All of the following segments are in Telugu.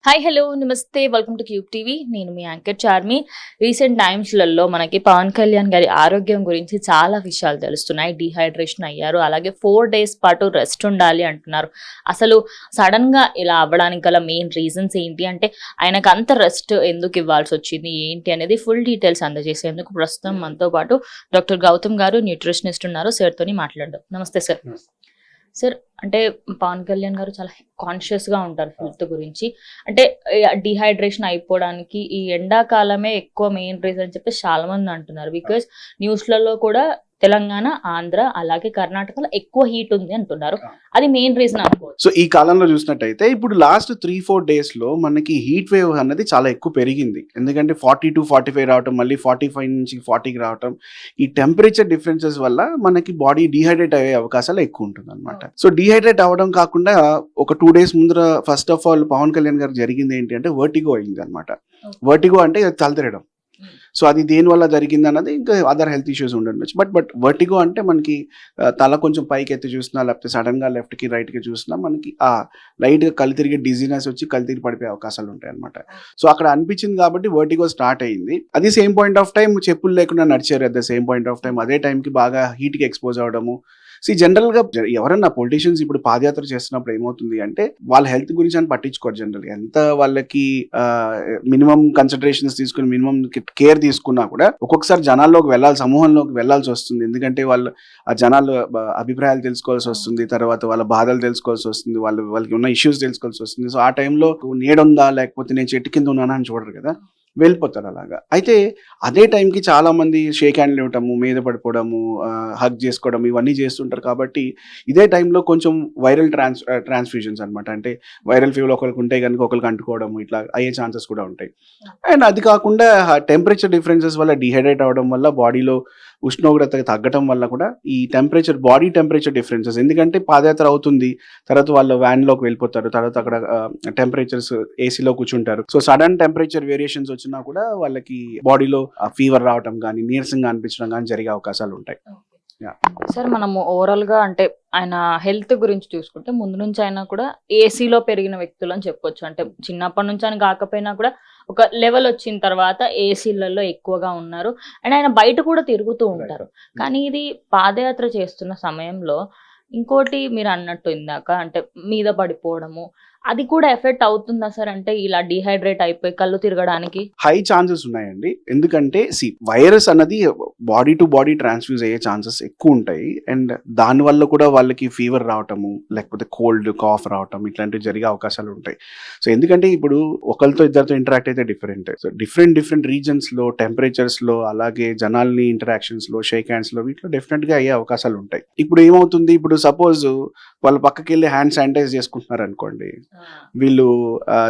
హాయ్ హలో నమస్తే వెల్కమ్ టు క్యూబ్ టీవీ. నేను మీ యాంకర్ చార్మి. రీసెంట్ టైమ్స్లలో మనకి పవన్ కళ్యాణ్ గారి ఆరోగ్యం గురించి చాలా విషయాలు తెలుస్తున్నాయి. డీహైడ్రేషన్ అయ్యారు, అలాగే 4 days పాటు రెస్ట్ ఉండాలి అంటున్నారు. అసలు సడన్గా ఇలా అవ్వడానికి గల మెయిన్ రీజన్స్ ఏంటి, అంటే ఆయనకు అంత రెస్ట్ ఎందుకు ఇవ్వాల్సి వచ్చింది ఏంటి అనేది ఫుల్ డీటెయిల్స్ అందజేసేందుకు ప్రస్తుతం మనతో పాటు డాక్టర్ గౌతమ్ గారు, న్యూట్రిషనిస్ట్ ఉన్నారు. సార్తోని మాట్లాడదాం. నమస్తే సార్. సార్, అంటే పవన్ కళ్యాణ్ గారు చాలా కాన్షియస్గా ఉంటారు హెల్త్ గురించి. అంటే డిహైడ్రేషన్ అయిపోవడానికి ఈ ఎండాకాలమే ఎక్కువ మెయిన్ రీజన్ అని చెప్పి చాలా మంది అంటున్నారు. బికాస్ న్యూస్లలో కూడా తెలంగాణ, ఆంధ్ర అలాగే కర్ణాటకలో ఎక్కువ హీట్ ఉంది అంటున్నారు. అది మెయిన్ రీజన్ అనుకోవచ్చు. సో ఈ కాలంలో చూసినట్టయితే ఇప్పుడు లాస్ట్ 3-4 days లో మనకి హీట్ వేవ్ అన్నది చాలా ఎక్కువ పెరిగింది. ఎందుకంటే 40-45 రావటం, మళ్ళీ 45 నుంచి 40కి రావటం, ఈ టెంపరేచర్ డిఫరెన్సెస్ వల్ల మనకి బాడీ డిహైడ్రేట్ అయ్యే అవకాశాలు ఎక్కువ ఉంటుంది అనమాట. సో డిహైడ్రేట్ అవ్వడం కాకుండా ఒక 2 days ముందర first of all Pawan Kalyan గారికి జరిగింది ఏంటి అంటే వర్టిగో అయింది అనమాట. వర్టిగో అంటే తల తిరగడం. సో అది దేని వల్ల జరిగింది అన్నది ఇంకా అదర్ హెల్త్ ఇష్యూస్ ఉండొచ్చు. బట్ వర్టిగో అంటే మనకి తల కొంచెం పైకి ఎత్తి చూసినా, లేకపోతే సడన్ గా లెఫ్ట్ కి రైట్ కి చూసినా మనకి ఆ లైట్ గా కళ్ళు తిరిగి డిజీనెస్ వచ్చి కళ్ళు తిరిగి పడిపోయే అవకాశాలు ఉంటాయి అనమాట. సో అక్కడ అనిపించింది కాబట్టి వర్టిగో స్టార్ట్ అయింది. అది సేమ్ పాయింట్ ఆఫ్ టైం చెప్పులు లేకుండా నడిచారు. At the same point of time అదే టైంకి బాగా హీట్ కి ఎక్స్పోజ్ అవడము. జనరల్ గా ఎవరన్నా పొలిటీషియన్స్ ఇప్పుడు పాదయాత్ర చేస్తున్నప్పుడు ఏమవుతుంది అంటే వాళ్ళ హెల్త్ గురించి అని పట్టించుకోరు. జనరల్ గా ఎంత వాళ్ళకి మినిమం కన్సిడరేషన్స్ తీసుకుని మినిమం కేర్ తీసుకున్నా కూడా ఒక్కొక్కసారి జనాల్లోకి వెళ్ళాలి, సమూహంలోకి వెళ్ళాల్సి వస్తుంది. ఎందుకంటే వాళ్ళు ఆ జనాలు అభిప్రాయాలు తెలుసుకోవాల్సి వస్తుంది, తర్వాత వాళ్ళ బాధలు తెలుసుకోవాల్సి వస్తుంది, వాళ్ళకి ఉన్న ఇష్యూస్ తెలుసుకోవాల్సి వస్తుంది. సో ఆ టైంలో నీడుందా లేకపోతే నేను చెట్టు కింద ఉన్నానా అని చూడరు కదా, వెళ్ళిపోతారు అలాగా. అయితే అదే టైంకి చాలా మంది షేక్ హ్యాండ్లు ఇవ్వటము, మీద పడిపోవడము, హగ్ చేసుకోవడం ఇవన్నీ చేస్తుంటారు. కాబట్టి ఇదే టైంలో కొంచెం వైరల్ ట్రాన్స్ఫ్యూజన్స్ అనమాట. అంటే వైరల్ ఫీవర్ ఒకరికి ఉంటే కనుక ఒకరికి అంటుకోవడం ఇట్లా అయ్యే ఛాన్సెస్ కూడా ఉంటాయి. అండ్ అది కాకుండా టెంపరేచర్ డిఫరెన్సెస్ వల్ల డిహైడ్రేట్ అవ్వడం వల్ల బాడీలో ఉష్ణోగ్రత తగ్గటం వల్ల కూడా ఈ బాడీ టెంపరేచర్ డిఫరెన్సెస్, ఎందుకంటే పాదయాత్ర అవుతుంది, తర్వాత వాళ్ళు వ్యాన్లోకి వెళ్ళిపోతారు, తర్వాత అక్కడ టెంపరేచర్స్ ఏసీలో కూర్చుంటారు. సో సడన్ టెంపరేచర్ వేరియేషన్స్ వచ్చినా కూడా వాళ్ళకి బాడీలో ఫీవర్ రావటం కానీ, నీరసంగా అనిపించడం కానీ జరిగే అవకాశాలు ఉంటాయి. సార్, మనము ఓవరాల్ గా అంటే ఆయన హెల్త్ గురించి చూసుకుంటే ముందు నుంచి అయినా కూడా ఏసీలో పెరిగిన వ్యక్తులు అని చెప్పొచ్చు. అంటే చిన్నప్పటి నుంచి అని కాకపోయినా కూడా ఒక లెవెల్ వచ్చిన తర్వాత ఏసీలలో ఎక్కువగా ఉన్నారు. అండ్ ఆయన బయట కూడా తిరుగుతూ ఉంటారు. కానీ ఇది పాదయాత్ర చేస్తున్న సమయంలో ఇంకోటి మీరు అన్నట్టు ఇందాక అంటే మీద పడిపోవడము, అది కూడా ఎఫెక్ట్ అవుతుందా సార్? అంటే ఇలా డిహైడ్రేట్ అయిపోయి కళ్ళు తిరగడానికి హై ఛాన్సెస్ ఉన్నాయండి. ఎందుకంటే వైరస్ అన్నది బాడీ టు బాడీ ట్రాన్స్ఫ్యూజ్ అయ్యే ఛాన్సెస్ ఎక్కువ ఉంటాయి. అండ్ దానివల్ల కూడా వాళ్ళకి ఫీవర్ రావటము, లేకపోతే కోల్డ్ కాఫ్ రావటం ఇట్లాంటివి జరిగే అవకాశాలు ఉంటాయి. సో ఎందుకంటే ఇప్పుడు ఒకరితో ఇద్దరితో ఇంటరాక్ట్ అయితే డిఫరెంట్. సో డిఫరెంట్ రీజన్స్లో, టెంపరేచర్స్లో, అలాగే జనాల్ని ఇంటరాక్షన్స్లో, షేక్ హ్యాండ్స్లో వీటిలో డెఫినెట్గా అయ్యే అవకాశాలు ఉంటాయి. ఇప్పుడు ఏమవుతుంది, ఇప్పుడు సపోజ్ వాళ్ళు పక్కకి వెళ్ళి హ్యాండ్ శానిటైజ్ చేసుకుంటున్నారు అనుకోండి, వీళ్ళు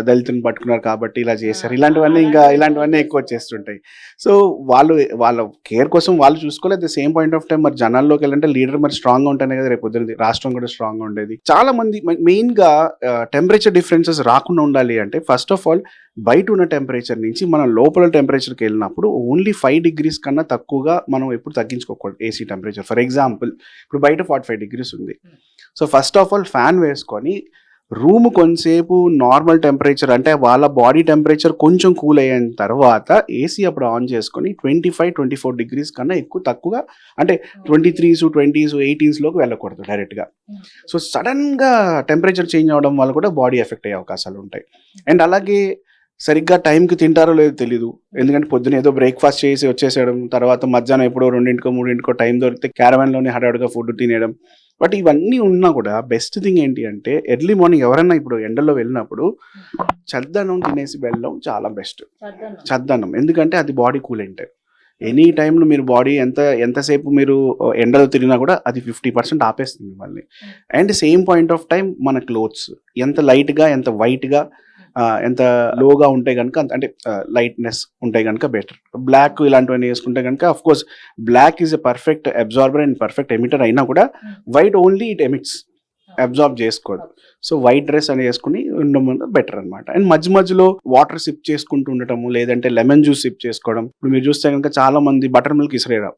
దళితుని పట్టుకున్నారు కాబట్టి ఇలా చేశారు, ఇలాంటివన్నీ ఎక్కువ వచ్చేస్తుంటాయి. సో వాళ్ళ కేర్ కోసం వాళ్ళు చూసుకోలేదు. The same point of time మరి జనాల్లోకి వెళ్ళాలంటే లీడర్ మరి స్ట్రాంగ్ గా ఉంటేనే కదా రేపు పొద్దున్నది రాష్ట్రం కూడా స్ట్రాంగ్ గా ఉండేది. చాలా మంది మెయిన్ గా టెంపరేచర్ డిఫరెన్సెస్ రాకుండా ఉండాలి అంటే ఫస్ట్ ఆఫ్ ఆల్ బయట ఉన్న టెంపరేచర్ నుంచి మనం లోపల టెంపరేచర్కి వెళ్ళినప్పుడు ఓన్లీ 5 degrees కన్నా తక్కువగా మనం ఎప్పుడు తగ్గించుకోకూడదు ఏసీ టెంపరేచర్. ఫర్ ఎగ్జాంపుల్ ఇప్పుడు బయట 45 degrees ఉంది. So first of all fan వేసుకొని రూమ్ కొంతసేపు నార్మల్ టెంపరేచర్ అంటే వాళ్ళ బాడీ టెంపరేచర్ కొంచెం కూల్ అయిన తర్వాత ఏసీ అప్పుడు ఆన్ చేసుకొని 25-24 degrees కన్నా తక్కువగా అంటే 23s, 20s, 18sలోకి వెళ్ళకూడదు డైరెక్ట్గా. సో సడన్గా టెంపరేచర్ చేంజ్ అవ్వడం వల్ల కూడా బాడీ ఎఫెక్ట్ అయ్యే అవకాశాలు ఉంటాయి. అండ్ అలాగే సరిగ్గా టైంకి తింటారో లేదో తెలీదు. ఎందుకంటే పొద్దున ఏదో బ్రేక్ఫాస్ట్ చేసి వచ్చేసేయడం, తర్వాత మధ్యాహ్నం ఎప్పుడో 2-3 టైం దొరికితే క్యారవాన్లోనే హడావుడిగా ఫుడ్ తినేయడం. బట్ ఇవన్నీ ఉన్నా కూడా బెస్ట్ థింగ్ ఏంటి అంటే ఎర్లీ మార్నింగ్ ఎవరైనా ఇప్పుడు ఎండలో వెళ్ళినప్పుడు చద్దన్నం తినేసి వెళ్ళడం చాలా బెస్ట్. చద్దన్నం ఎందుకంటే అది బాడీ కూలెంట్. ఎనీ టైంలో మీరు బాడీ ఎంతసేపు మీరు ఎండలో తిరిగినా కూడా అది 50% ఆపేస్తుంది మిమ్మల్ని. And same point of time మన క్లోత్స్ ఎంత లైట్గా, ఎంత వైట్గా, ఎంత లోగా ఉంటే కనుక, అంటే లైట్నెస్ ఉంటే కనుక బెటర్. బ్లాక్ ఇలాంటివన్నీ వేసుకుంటే కనుక of course black is a perfect absorber and perfect emitter అయినా కూడా white only it emits, absorb చేసుకోదు. సో వైట్ డ్రెస్ అని వేసుకుని ఉండడం బెటర్ అనమాట. అండ్ మధ్యలో వాటర్ సిప్ చేసుకుంటూ ఉండటము, లేదంటే లెమన్ జ్యూస్ సిప్ చేసుకోవడం. ఇప్పుడు మీరు చూస్తే కనుక చాలా మంది బటర్ మిల్క్ ఇసిరేరా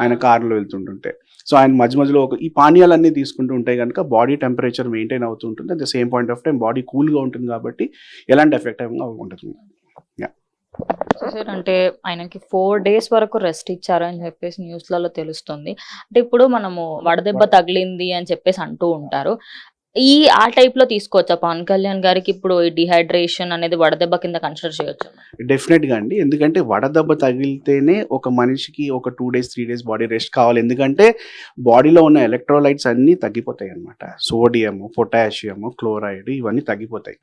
ఆయన కారులో వెళ్తుంటుంటే. సో ఆయన మధ్య మధ్యలో ఈ పానీయాలన్నీ తీసుకుంటూ ఉంటే కనుక బాడీ టెంపరేచర్ మెయింటైన్ అవుతూ ఉంటుంది. At the same point of time body కూల్గా ఉంటుంది కాబట్టి ఎలాంటి ఎఫెక్ట్ ఉంటుంది. సార్ అంటే ఆయనకి 4 days వరకు రెస్ట్ ఇచ్చారని చెప్పేసి న్యూస్లలో తెలుస్తుంది. అంటే ఇప్పుడు మనము వడదెబ్బ తగిలింది అని చెప్పేసి అంటూ ఉంటారు. ఆ టైప్ లో తీసుకోవచ్చా పవన్ కళ్యాణ్ గారికి ఇప్పుడు ఈ డిహైడ్రేషన్ అనేది వడదెబ్బ కింద కన్సిడర్ చేయొచ్చు? డెఫినెట్గా అండి, ఎందుకంటే వడదెబ్బ తగిలితేనే ఒక మనిషికి ఒక 2 days 3 days బాడీ రెస్ట్ కావాలి. ఎందుకంటే బాడీలో ఉన్న ఎలక్ట్రోలైట్స్ అన్నీ తగ్గిపోతాయి అన్నమాట. సోడియము, పొటాషియము, క్లోరైడ్ ఇవన్నీ తగ్గిపోతాయి.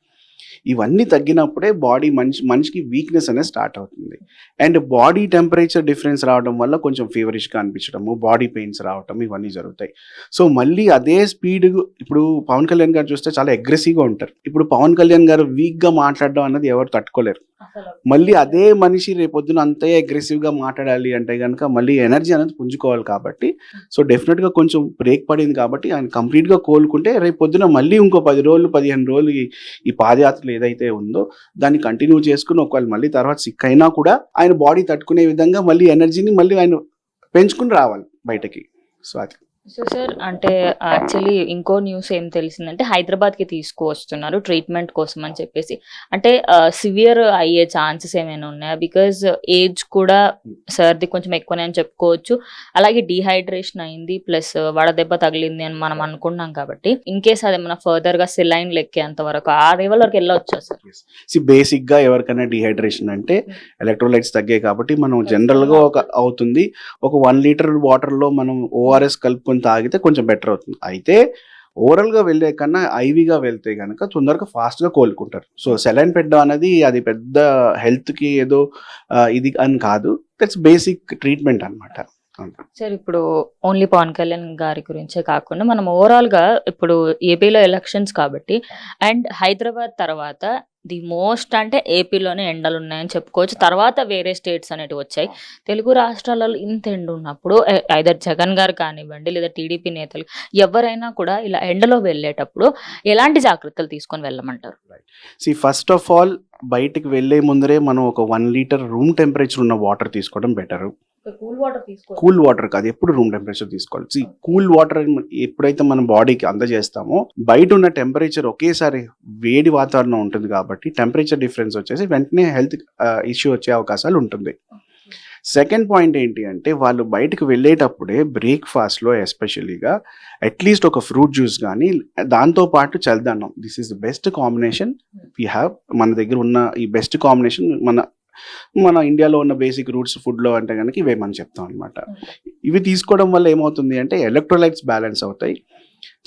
ఇవన్నీ తగ్గినప్పుడే బాడీ మనిషికి వీక్నెస్ అనేది స్టార్ట్ అవుతుంది. అండ్ బాడీ టెంపరేచర్ డిఫరెన్స్ రావడం వల్ల కొంచెం ఫీవరిష్గా అనిపించడము, బాడీ పెయిన్స్ రావటం ఇవన్నీ జరుగుతాయి. సో మళ్ళీ అదే స్పీడ్ ఇప్పుడు పవన్ కళ్యాణ్ గారు చూస్తే చాలా అగ్రెసివ్గా ఉంటారు. ఇప్పుడు పవన్ కళ్యాణ్ గారు వీక్గా మాట్లాడడం అన్నది ఎవరు తట్టుకోలేరు. మళ్ళీ అదే మనిషి రేపొద్దున అంతే అగ్రెసివ్గా మాట్లాడాలి అంటే కనుక మళ్ళీ ఎనర్జీ అనేది పుంజుకోవాలి. కాబట్టి సో డెఫినెట్గా కొంచెం బ్రేక్ పడింది కాబట్టి ఆయన కంప్లీట్గా కోలుకుంటే రేపొద్దున మళ్ళీ ఇంకో 10 రోజులు 15 రోజులు ఈ పాదయాత్రలు ఏదైతే ఉందో దాన్ని కంటిన్యూ చేసుకుని ఒకవేళ మళ్ళీ తర్వాత సిక్ అయినా కూడా ఆయన బాడీ తట్టుకునే విధంగా మళ్ళీ ఎనర్జీని మళ్ళీ ఆయన పెంచుకుని రావాలి బయటకి. సో అది. సో సార్ అంటే యాక్చువల్లీ ఇంకో న్యూస్ ఏం తెలిసిందంటే హైదరాబాద్కి తీసుకువస్తున్నారు ట్రీట్మెంట్ కోసం అని చెప్పేసి. అంటే సివియర్ అయ్యే ఛాన్సెస్ ఏమైనా ఉన్నాయా? బికాజ్ ఏజ్ కూడా సర్ది కొంచెం ఎక్కువనే అని చెప్పుకోవచ్చు. అలాగే డీహైడ్రేషన్ అయింది ప్లస్ వడదెబ్బ తగిలింది అని మనం అనుకున్నాం కాబట్టి ఇన్ కేస్ అదేమన్నా ఫర్దర్ గా సెలైన్ లెక్కేంత వరకు ఆ లెవెల్ వరకు వెళ్ళొచ్చా సార్? బేసిక్ గా ఎవరికైనా డిహైడ్రేషన్ అంటే ఎలక్ట్రోలైట్స్ తగ్గాయి కాబట్టి మనం జనరల్ గా అవుతుంది ఒక 1 liter వాటర్ లో మనం ఓఆర్ఎస్ కలుపుకొని తాగితే కొంచెం బెటర్ అవుతుంది. అయితే ఓవరాల్గా వెళ్ళే కన్నా ఐవీగా వెళ్తే కనుక తొందరగా ఫాస్ట్గా కోలుకుంటారు. సో సెలైన్ పెట్టడం అనేది అది పెద్ద హెల్త్కి ఏదో ఇది అని కాదు, దట్స్ బేసిక్ ట్రీట్మెంట్ అనమాట. సార్ ఇప్పుడు ఓన్లీ పవన్ కళ్యాణ్ గారి గురించే కాకుండా మనం ఓవరాల్ గా ఇప్పుడు ఏపీలో ఎలక్షన్స్ కాబట్టి అండ్ హైదరాబాద్ తర్వాత ది మోస్ట్ అంటే ఏపీలోనే ఎండలు ఉన్నాయని చెప్పుకోవచ్చు. తర్వాత వేరే స్టేట్స్ అనేటివి వచ్చాయి. తెలుగు రాష్ట్రాలలో ఇంత ఎండ ఉన్నప్పుడు ఐదర్ జగన్ గారు కానివ్వండి లేదా టీడీపీ నేతలు ఎవరైనా కూడా ఇలా ఎండలో వెళ్ళేటప్పుడు ఎలాంటి జాగ్రత్తలు తీసుకొని వెళ్ళమంటారు? ఫస్ట్ ఆఫ్ ఆల్ బయటికి వెళ్ళే ముందరే మనం ఒక 1 liter రూమ్ టెంపరేచర్ ఉన్న వాటర్ తీసుకోవడం బెటర్. కూల్ వాటర్ కాదు, ఎప్పుడు రూమ్ టెంపరేచర్ తీసుకోవాలి. కూల్ వాటర్ ఎప్పుడైతే మన బాడీకి అందజేస్తామో బయట ఉన్న టెంపరేచర్ ఒకేసారి వేడి వాతావరణం ఉంటుంది కాబట్టి టెంపరేచర్ డిఫరెన్స్ వచ్చేసి వెంటనే హెల్త్ ఇష్యూ వచ్చే అవకాశాలు ఉంటుంది. సెకండ్ పాయింట్ ఏంటి అంటే వాళ్ళు బయటకు వెళ్ళేటప్పుడే బ్రేక్ఫాస్ట్లో ఎస్పెషలీగా అట్లీస్ట్ ఒక ఫ్రూట్ జ్యూస్ కానీ దాంతోపాటు చల్లదన్నం, this is the best combination we have. మన దగ్గర ఉన్న ఈ బెస్ట్ కాంబినేషన్ మన ఇండియాలో ఉన్న బేసిక్ రూట్స్ ఫుడ్లో అంటే కనుక ఇవే మనం చెప్తాం అనమాట. ఇవి తీసుకోవడం వల్ల ఏమవుతుంది అంటే ఎలక్ట్రోలైట్స్ బ్యాలెన్స్ అవుతాయి.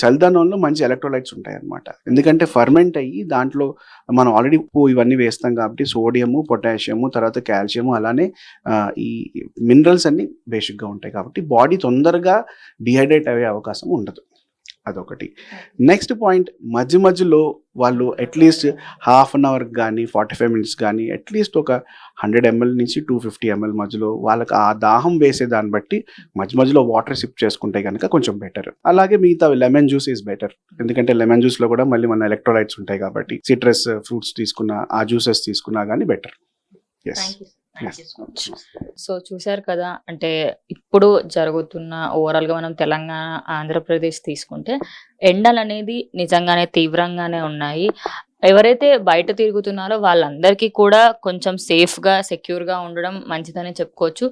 చల్లదనంలో మంచి ఎలక్ట్రోలైట్స్ ఉంటాయి అన్నమాట. ఎందుకంటే ఫర్మెంట్ అయ్యి దాంట్లో మనం ఆల్రెడీ ఉప్పు ఇవన్నీ వేస్తాం కాబట్టి సోడియము, పొటాషియము, తర్వాత కాల్షియము, అలానే ఈ మినరల్స్ అన్ని బేసిక్గా ఉంటాయి కాబట్టి బాడీ తొందరగా డిహైడ్రేట్ అయ్యే అవకాశం ఉండదు. అదొకటి. నెక్స్ట్ పాయింట్, మధ్య మధ్యలో వాళ్ళు అట్లీస్ట్ హాఫ్ అన్ అవర్ కానీ 45 minutes కానీ అట్లీస్ట్ ఒక 100 ml నుంచి 250 ml మధ్యలో వాళ్ళకి ఆ దాహం వేసే దాన్ని బట్టి మధ్య మధ్యలో వాటర్ సిప్ చేసుకుంటే కనుక కొంచెం బెటర్. అలాగే మిగతా లెమన్ జ్యూస్ ఈజ్ బెటర్, ఎందుకంటే లెమన్ జ్యూస్లో కూడా మళ్ళీ మన ఎలక్ట్రోలైట్స్ ఉంటాయి కాబట్టి సిట్రస్ ఫ్రూట్స్ తీసుకున్నా ఆ జ్యూసెస్ తీసుకున్నా కానీ బెటర్. ఎస్. సో చూశారు కదా, అంటే ఇప్పుడు జరుగుతున్న ఓవరాల్ గా మనం తెలంగాణ ఆంధ్రప్రదేశ్ తీసుకుంటే ఎండలు అనేది నిజంగానే తీవ్రంగానే ఉన్నాయి. ఎవరైతే బయట తిరుగుతున్నారో వాళ్ళందరికీ కూడా కొంచెం సేఫ్ గా సెక్యూర్ గా ఉండడం మంచిదని చెప్పుకోవచ్చు.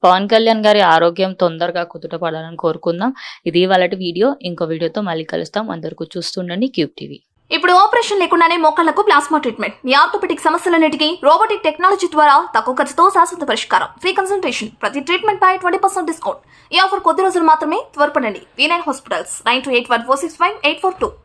పవన్ కళ్యాణ్ గారి ఆరోగ్యం తొందరగా కుదుట పడాలని కోరుకుందాం. ఇది వాళ్ళటి వీడియో. ఇంకో వీడియోతో మళ్ళీ కలుస్తాం. అందరికీ చూస్తుండండి క్యూబ్ టీవీ. ఇప్పుడు ఆపరేషన్ లేకుండానే మోకాళ్లకు ప్లాస్మా ట్రీట్మెంట్, మీ ఆర్థోపెటిక్ సమస్యలన్నిటికీ రోబోటిక్ టెక్నాలజీ ద్వారా తక్కువ ఖర్చుతో శాశ్వత పరిష్కారం, ఫ్రీ కన్సల్టేషన్, ప్రతి ట్రీట్మెంట్ పై 20% డిస్కౌంట్. ఈ ఆఫర్ కొద్ది రోజులు మాత్రమే, త్వరపడండి. V9 hospitals 9281465842.